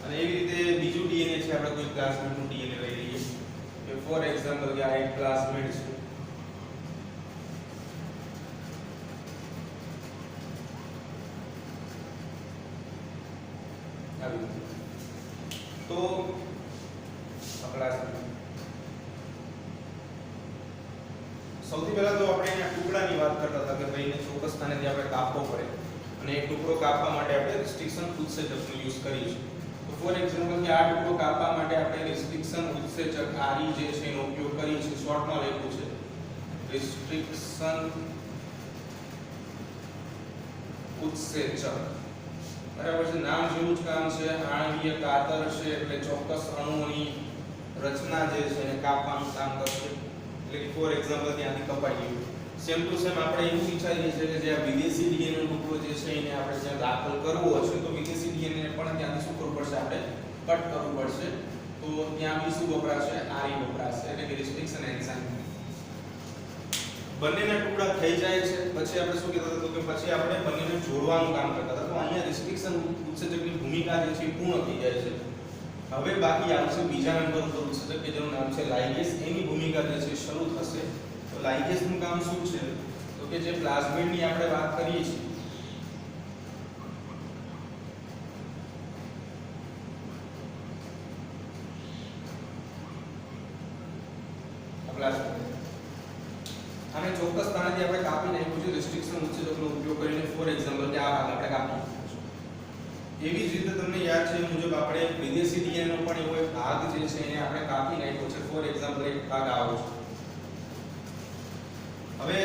અને એવી રીતે બીજું ડીએનએ છે આપણે કોઈ પ્લાઝમિડ નું ડીએનએ લઈ લઈએ કે ફોર એક્ઝામ્પલ કે આ એક પ્લાઝમિડ છે. તો સૌથી પહેલા તો આપણે અહીંયા ટુકડાની વાત કરતા હતા કે ભાઈ એને ચોક્કસ સ્થાનેથી આપણે કાપવો પડે અને એ ટુકડો કાપવા માટે આપણે રિસ્ટ્રિક્શન ઉત્સેચકનો યુઝ કરીએ છીએ. તો ફોર એક્ઝામ્પલ કે આ ટુકડો કાપવા માટે આપણે રિસ્ટ્રિક્શન ઉત્સેચક આરી જે છે એનો ઉપયોગ કરીએ છીએ. શોર્ટમાં લખ્યું છે રિસ્ટ્રિક્શન ઉત્સેચક. બરાબર છે, નામ જેવું જ કામ છે. આણ્વીય કાતર છે એટલે ચોક્કસ અણુઓની રચના જે છે એને કાપવાનું કામ કરશે. એટલે કે ફોર એક્ઝામ્પલ ત્યાંથી કપાઈ ગયું. સેમ ટુ સેમ આપણે એવું વિચારીએ છીએ કે જે આ વિદેશી ડીએનએ નો ટુકડો જે છે એને આપણે જ્યાં દાખલ કરવો છે તો વિદેશી ડીએનએ ને પણ ત્યાંથી શું કરવું પડશે, આપણે કટ કરવું પડશે. તો ત્યાં બી શું વપરાશે, આરી વપરાશે એટલે કે રિસ્ટ્રિક્શન એન્ઝાઇમ. બંનેના ટુકડા થઈ જાય છે પછી આપણે શું કહેતા હતા તો કે પછી આપણે બંનેને જોડવાનું કામ કરતા હતા. તો અહીંયા રિસ્ટ્રિક્શન ઉત્સેચકની ભૂમિકા જે છે પૂર્ણ થઈ જાય છે. હવે બાકી આવશે બીજા નંબર ઉપર ઉત્સેચક કે જેનું નામ છે લાઇગેસ. એની ભૂમિકા જે છે શરૂ થશે. તો લાઇગેસ નું કામ શું છે તો કે જે પ્લાઝમિડની આપણે વાત કરીએ છીએ અને ચોક્કસ સ્થાનેથી આપણે કાપી નાખ્યું છે રિસ્ટ્રિક્શન ઉત્સેચકનો ઉપયોગ કરીને. ફોર એક્ઝામ્પલ કે આ ભાગ આપણે કાપી નાખ્યો છે. એવી જ રીતે તમને યાદ છે મુજબ આપણે વિદેશી ડીએનએ નો પણ એવો એક ભાગ જે છે એને આપણે કાપી નાખ્યો છે. ફોર એક્ઝામ્પલ એક ભાગ આવો છે. હવે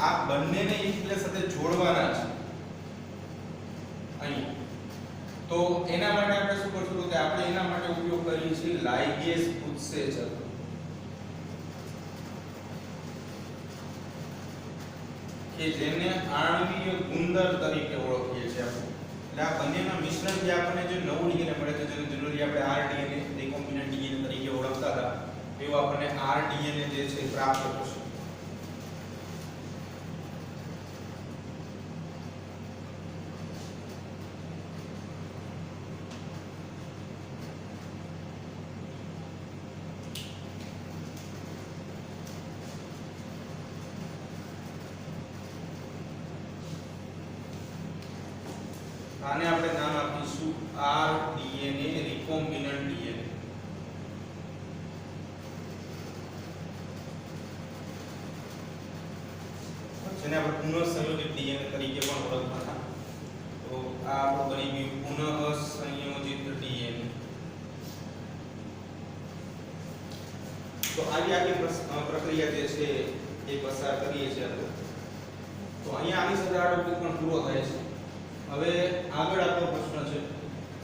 આ બંનેને એકબીજા સાથે જોડવાના છે અહીં. તો એના માટે આપણે શું કરશું તો કે આપણે એના માટે ઉપયોગ કરીએ છીએ લાઇગેસ ઉત્સેચક કે જેને આણ્વીય ગુંદર તરીકે ઓળખીએ છીએ આપણે. એટલે આ બંનેના મિશ્રણથી આપણને જે નવું ડીએનએ મળે છે જેને જનરલી આપણે આરડીએનએ રિકોમ્બિનન્ટ ડીએનએ તરીકે ઓળખતા હતા એવું આપણને આરડીએનએ જે છે પ્રાપ્ત થશે. આને આપણે નામ આપીશું આરડીએનએ રિકોમ્બિનન્ટ ડીએનએ. જેને આપણે પુનઃસંયોજિત ડીએનએ તરીકે પણ ઓળખતા હતા. તો આ આપણું બની ગયું પુનઃસંયોજિત ડીએનએ. તો આખી પ્રક્રિયા જે છે એ પસાર કરીએ છીએ આપણે. તો અહીંયા આની સાથે આ ટોપિક પણ પૂરો થાય છે. હવે આગળ આપણો પ્રશ્ન છે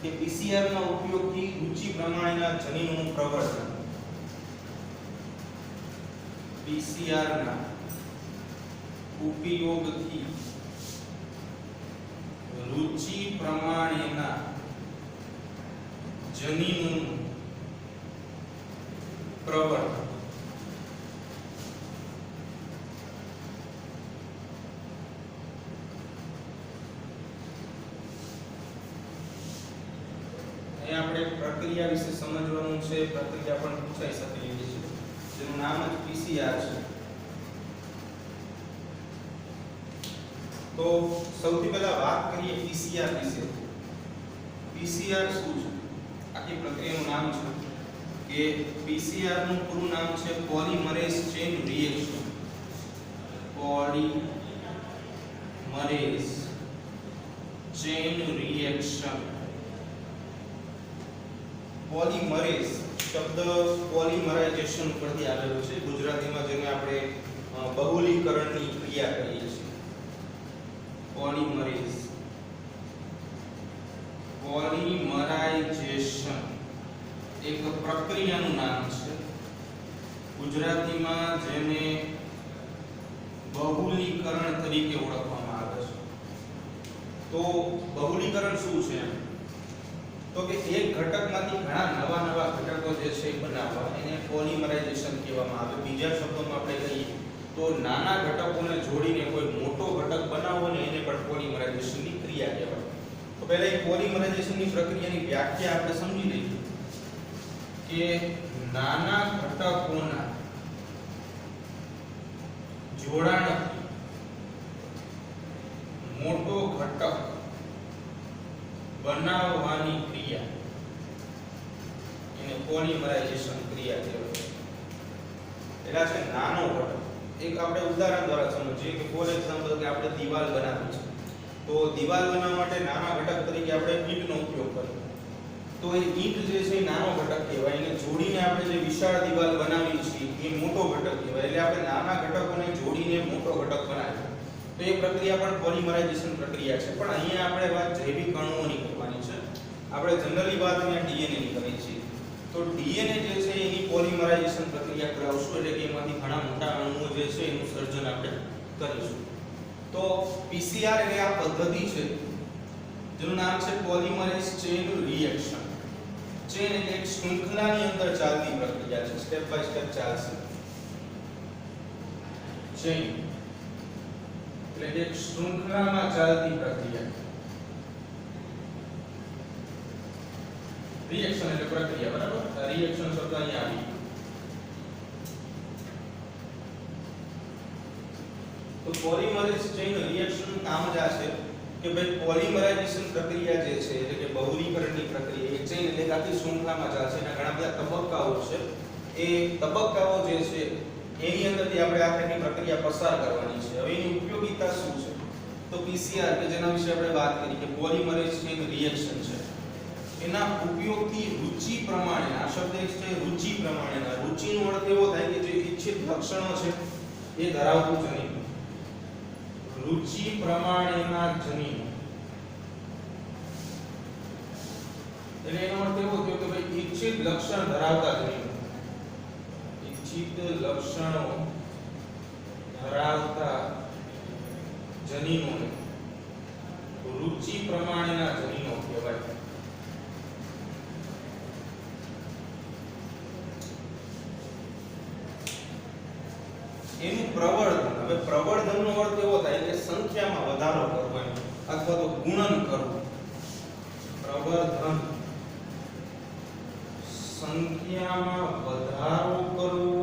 કે પીસીઆર ના ઉપયોગથી ઊંચી પ્રમાણેના જનીનોનું પ્રવર્તન. પીસીઆર ના ઉપયોગથી રુચિ પ્રમાણેના જનીનોનું પ્રવર્તન. આપણે પ્રક્રિયા વિશે સમજવાનું છે. પ્રક્રિયા પણ પૂછાઈ શકે એવી છે, જેનું નામ જ પીસીઆર છે. તો સૌથી પહેલા વાત કરીએ પીસીઆર વિશે. પીસીઆર શું છે? આખી પ્રક્રિયાનું નામ છે કે પીસીઆર નું પૂરું નામ છે polymerase chain reaction. Polymerase chain reaction. Polymerase શબ્દ પોલિમરાઇઝેશન પરથી આવેલો છે. ગુજરાતીમાં જેને આપણે બહુલીકરણની ક્રિયા કહીએ છીએ. પોલિમરેઝ, પોલિમરાઇઝેશન એક પ્રક્રિયાનું નામ છે. ગુજરાતીમાં જેને બહુલીકરણ તરીકે ઓળખવામાં આવે છે. તો બહુલીકરણ શું છે? તો કે એક ઘટકમાંથી ઘણા નવા નવા ઘટકો જે છે બનાવવા, એને પોલિમરાઇઝેશન કહેવામાં આવે. બીજા શબ્દોમાં આપણે કહીએ તો નાના ઘટકોને જોડીને કોઈ મોટો ઘટક બનાવવો ને એને પણ પોલિમરાઇઝેશનની ક્રિયા કહેવાય. તો પહેલા એક પોલિમરાઇઝેશનની પ્રક્રિયાની વ્યાખ્યા આપણે સમજી લઈએ કે નાના ઘટકોના જોડાણથી મોટો ઘટક બનાવવાની ક્રિયા એને પોલિમરાઇઝેશન ક્રિયા કહેવાય. એટલે છે નાનો ઘટક. એક આપણે ઉદાહરણ દ્વારા સમજીએ કે ફોર એક્ઝામ્પલ કે આપણે દીવાલ બનાવી છે, તો દીવાલ બનાવવા માટે નાના ઘટક તરીકે આપણે ઈંટનો ઉપયોગ કરીએ. તો એ ઈંટ જે છે એ નાનો ઘટક કહેવાય. એને જોડીને આપણે જે વિશાળ દીવાલ બનાવી છે એ મોટો ઘટક કહેવાય. એટલે આપણે નાના ઘટકોને જોડીને મોટો ઘટક બનાવીએ તો એ પ્રક્રિયા પણ પોલિમરાઇઝેશન પ્રક્રિયા છે. પણ અહીંયા આપણે વાત જૈવિક અણુઓની કરવાની છે. આપણે જનરલી વાત અહીંયા ડીએનએ ની કરીએ છીએ. તો ડીએનએ જે છે એની પોલિમરાઇઝેશન પ્રક્રિયા કરાવશું, એટલે કે એમાંથી ઘણા મોટા અણુઓ જે છે એનું સર્જન આપણે કરીશું. તો પીસીઆર એટલે આ પદ્ધતિ છે જેનું નામ છે પોલિમરેઝ ચેઇન રિએક્શન. ચેઇન એટલે એક શૃંખલાની અંદર ચાલતી પ્રક્રિયા છે, સ્ટેપ બાય સ્ટેપ ચાલશે. ચેઇન એટલે એક શૃંખલામાં ચાલતી પ્રક્રિયા. રિએક્શન એટલે પ્રક્રિયા, બરાબર? રિએક્શન શબ્દ અહીંયા આવી. તો પોલિમરેઝ ચેઇન રિએક્શન કામ જ આ છે કે ભાઈ પોલિમરાઇઝેશન પ્રક્રિયા જે છે એટલે કે બહુલીકરણની પ્રક્રિયા એ ચેઇન એટલે આખી શૃંખલામાં ચાલશે. એના ઘણા બધા તબક્કાઓ છે. એ તબક્કાઓ જે છે એની અંદરથી આપણે આખી પ્રક્રિયા પસાર કરવાની છે. હવે એની ઉપયોગિતા શું છે? તો પીસીઆર કે જેના વિશે આપણે વાત કરી કે પોલિમરેઝ ચેઇન રિએક્શન છે, એના ઉપયોગથી રુચિ પ્રમાણે, આ શબ્દ છે રુચિ પ્રમાણેના. રુચિનો અર્થ એવો થાય કે જે ઈચ્છિત લક્ષણો છે એ ધરાવતું જનીન. રુચિ પ્રમાણેના જનીનો એટલે એનો અર્થ એવો થયો કે ભાઈ ઈચ્છિત લક્ષણ ધરાવતા જનીનો, ઈચ્છિત લક્ષણો ધરાવતા જનીનોને રુચિ પ્રમાણેના જનીનો કહેવાય. એનું પ્રવર્ધન, હવે પ્રવર્ધનનો અર્થ એવો થાય કે સંખ્યામાં વધારો કરવો અથવા તો ગુણન કરવું. પ્રવર્ધન સંખ્યામાં વધારો કરવો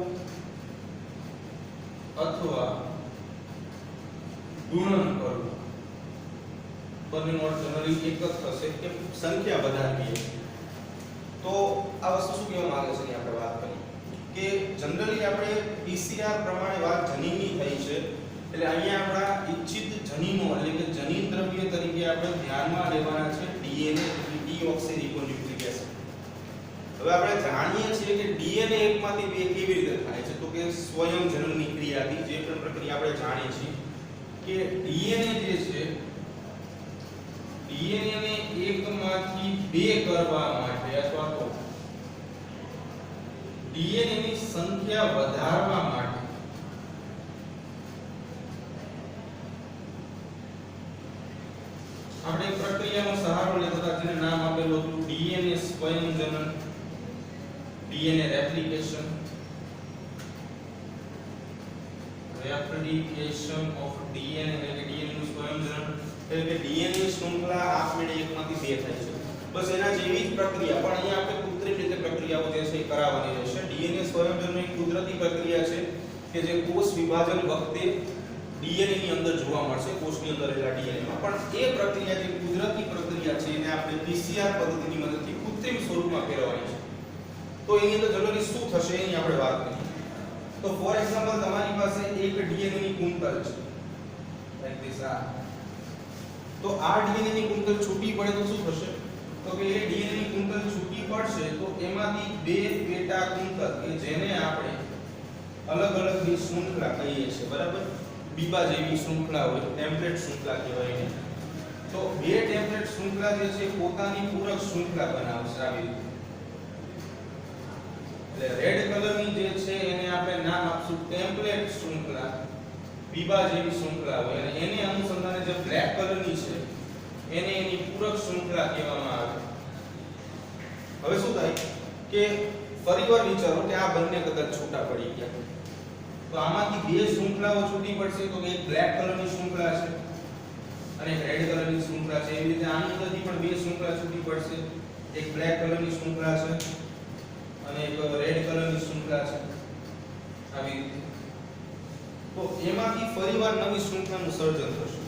અથવા ગુણન કરવું. બંનેનો અર્થ જનરલી એક જ થશે કે સંખ્યા વધારવી. તો આ વસ્તુ શું કહેવા માંગે છે આપણે વાત કરીએ કે જનરલી આપણે પીસીઆર પ્રમાણે વાત જનીનની થઈ છે, એટલે અહીંયા આપણા ઈચ્છિત જનીનો એટલે કે જનીન દ્રવ્ય તરીકે આપણે ધ્યાનમાં લેવાના છે ડીએનએ એટલે ડીઓક્સીરિબોન્યુક્લિક એસિડ. હવે આપણે જાણીએ છીએ કે ડીએનએ એકમાંથી બે કેવી રીતે થાય છે, તો કે સ્વયં જનનની ક્રિયાથી. જે પણ પ્રક્રિયા આપણે જાણીએ છીએ કે ડીએનએ જે છે ડીએનએ ને એકમાંથી બે કરવા માટે અથવા તો ડીએનએ ની સંખ્યા વધારવા માટે આપણે એક પ્રક્રિયાનો સહારો લેતા હતા જેને નામ આપેલું હતું ડીએનએ સ્વયંજનન, ડીએનએ રેપ્લિકેશન ઓફ ડીએનએ એટલે કે ડીએનએ નું સ્વયંજનન એટલે કે ડીએનએ શૃંખલા આપમેળે એકમાંથી બે થાય છે. બસ એના જેવી જ પ્રક્રિયા પણ અહીંયા આપણે કૃત્રિમ રીતે પ્રક્રિયાઓ જે છે એ કરાવવાની રહેશે. ડીએનએ સ્વયંજનન એક કુદરતી પ્રક્રિયા છે કે જે કોષ વિભાજન વખતે ડીએનએ ની અંદર જોવા મળશે, કોષની અંદર રહેલા ડીએનએ માં. પણ એ પ્રક્રિયા જે કુદરતી પ્રક્રિયા છે એને આપણે પીસીઆર પદ્ધતિની મદદથી કૃત્રિમ સ્વરૂપમાં ફેરવવાની છે. તો એની અંદર જનરલી શું થશે એની આપણે વાત કરીએ. તો ફોર એક્ઝામ્પલ તમારી પાસે એક ડીએનએ ની કુંતલ છે લાઈક ધીસ આ. તો આ ડીએનએ ની કુંતલ છૂટી પડે તો શું થશે? તો કે એ ડીએનએ ની કુંતલ છૂટી પડશે તો એમાંથી બે પેટા કુંતલ કે જેને આપણે અલગ અલગ બે શૃંખલા કહીએ છીએ, બરાબર? બીબા જેવી શૃંખલા હોય, ટેમ્પલેટ શૃંખલા કહેવાય એને. તો બે ટેમ્પલેટ શૃંખલા જે છે પોતાની પૂરક શૃંખલા બનાવશે આવી રીતે. એટલે રેડ કલરની જે છે એને આપણે નામ આપશું ટેમ્પલેટ શૃંખલા, બીબા જેવી શૃંખલા હોય, અને એને અનુસંધાને જે બ્લેક કલરની છે એને એની પૂરક શૃંખલા કહેવામાં આવે. હવે શું થાય કે ફરીવાર વિચારો કે આ બંને કદાચ છૂટા પડી ગયા તો આમાંથી બે શૃંખલાઓ છૂટી પડશે. તો એક બ્લેક કલરની શૃંખલા છે અને એક રેડ કલરની શૃંખલા છે. એવી રીતે આની અંદરથી પણ બે શૃંખલા છૂટી પડશે. એક બ્લેક કલરની શૃંખલા છે અને એક રેડ કલરની શૃંખલા છે આવી રીતે. તો એમાંથી ફરીવાર નવી શૃંખલાનું સર્જન થશે.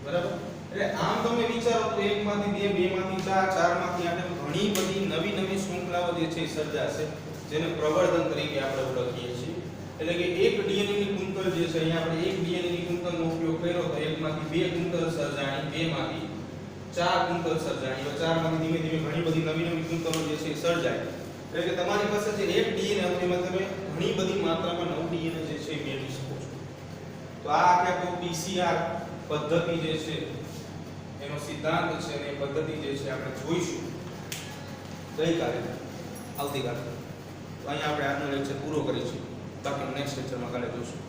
બરાબર? એટલે આમ તમે વિચારો તો એકમાંથી બે, બેમાંથી ચાર, ચારમાંથી આઠ, ઘણી બધી નવી નવી શૃંખલાઓ જે છે સર્જાશે જેને પ્રવર્ધન તરીકે આપણે ઓળખીએ છીએ. એટલે કે એક ડીએનએ ની કુંતલ જે છે અહીંયા આપણે એક ડીએનએ ની કુંતલનો ઉપયોગ કર્યો તો એકમાંથી બે કુંતલ સર્જાણી, બેમાંથી ચાર કુંતલ સર્જાણી, ચારમાંથી ધીમે ધીમે ઘણી બધી નવી નવી કુંતલો જે છે સર્જાય. એટલે કે તમારી પાસે જે એક ડીએનએ હતું એમાં તમે ઘણી બધી માત્રામાં નવું ડીએનએ જે છે મેળવી શકો છો. તો આ આખો પીસીઆર પદ્ધતિ જે છે એનો સિદ્ધાંત છે અને એ પદ્ધતિ જે છે આપણે જોઈશું ગઈકાલે, આવતીકાલે. તો અહીંયા આપણે આજનો લેક્ચર પૂરો કરીશું. બાકી નેક્સ્ટ લેક્ચરમાં કાલે જોઈશું.